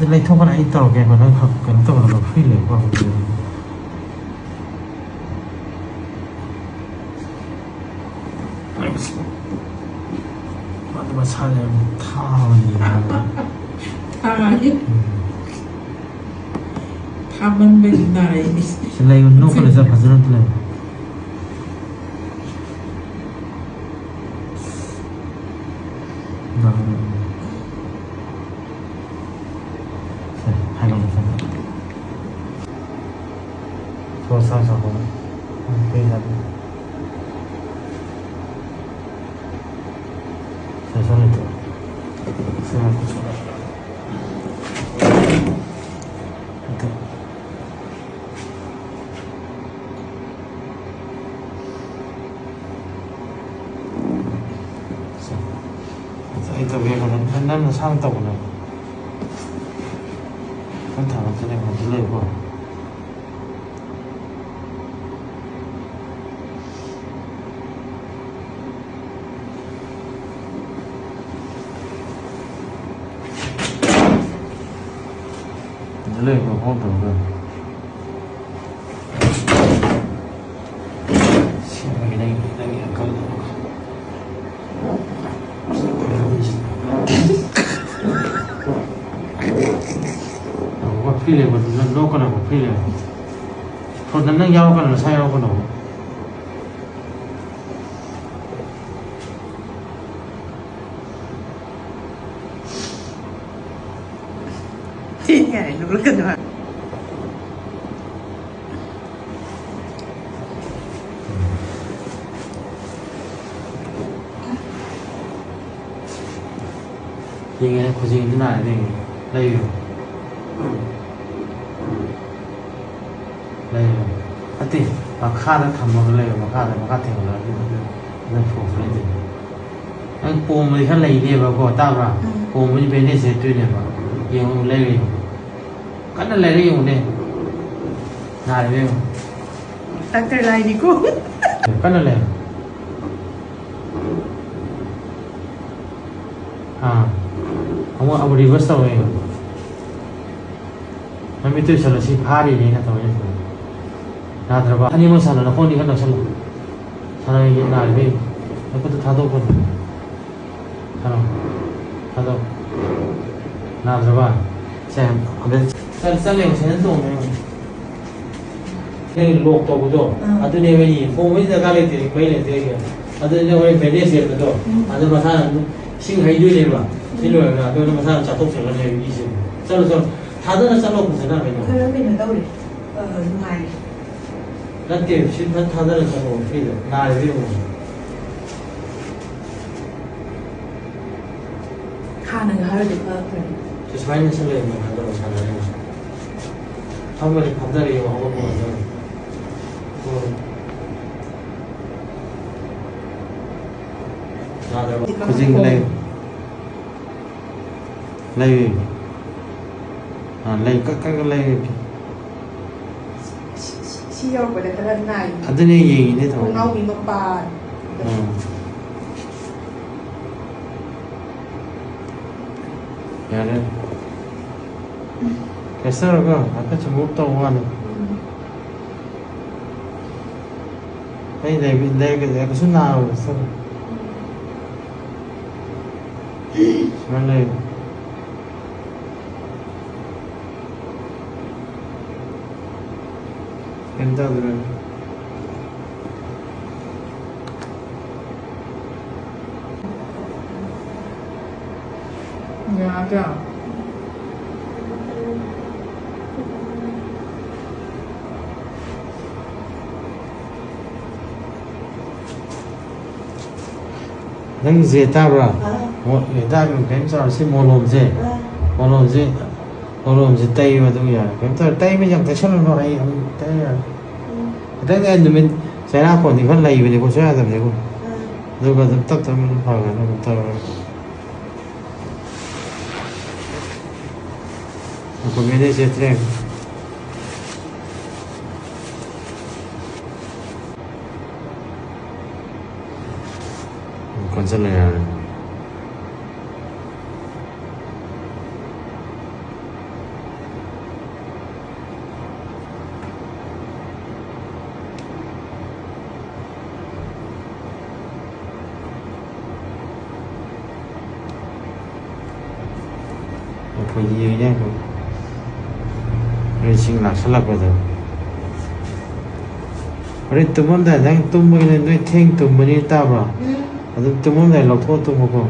lấy thông cái tàu kẹt mà nó học cái tàu là phi lệ qua một đường mà sao lại thao gì mà thao mình bên này sẽ lấy nó phải là phải rất là hai lần phải cho sao sao không bây giờ sẽ sao lại sẽ làm cái số tàu về còn nó là sang tàu này con thảo nó sẽ làm một cái lời của cái lời của con tàu rồi cái đây đây là câu phi lệ mình nó còn là một phi lệ thôi nó giao còn là sai đâu còn đâu chi ngày nó kinh mà gì nghe có gì thế này thì đây đây anh tí mà khá là thầm một cái mà khá thiểu là cái phổ phổ lên anh bùm thì khá lấy đi vào cổ tao ra bùm thì bên đây sẽ tuyên này mà dùng lấy đi cái nó lấy đi dùng đi nào đi không tăng cái này đi cô cái nó lấy không có ông reverse đâu rồi nó mới tôi sợ là chỉ phá đi này thôi ना 들어봐 아니면 사는 혼이 하나 살로 사는 게 나를 그것도 다도 본 다도 나 들어봐 자 그래 쌀쌀이 전도 오면 그 lok도 보죠 아들이 왜이 보면서 가게 되는 거예요 되게 아들이 왜 베네스에도 아들 마산 신하이들이 봐 실로가 또 마산 작동성을 해 이제 쌀로 다들 쌀로 보잖아 그냥 그러면 đâu đi ngoài 난 게 신판 타다는 사고 필요 나 이러고 가능을 하려 돼. 저 사인 설레 뭐 한다고 사는 처음에 반달이 하고 보면서 그 지금 레이 레이 깍깍 레이 chiêu của cái lần này anh tên gì thế thôi nó bị một bà ya đấy cái sao rồi cơ akan cuma tahu kan đây cái số nào sao mana lagi എന്താ അതിന് nhà nâng dễ ta ra một người ta cũng kém sao xin một lồn dễ tây mà tôi nhớ kém sao tây mới chẳng thấy sao nó hay tây anh mình sẽ ra còn thì vẫn lầy về để con sẽ làm gì không rồi còn tắt cho mình hỏi là nó cũng thở còn cái này sẽ treo còn rất là พอยืนเนี่ยเราชิงหลักสลับไปตัวเราตุ้มมันได้ยังตุ้มไปเลยด้วยเท่งตุ้มมันนี่ตาบ่เราตุ้มมันได้เราโทษตุ้มมันก็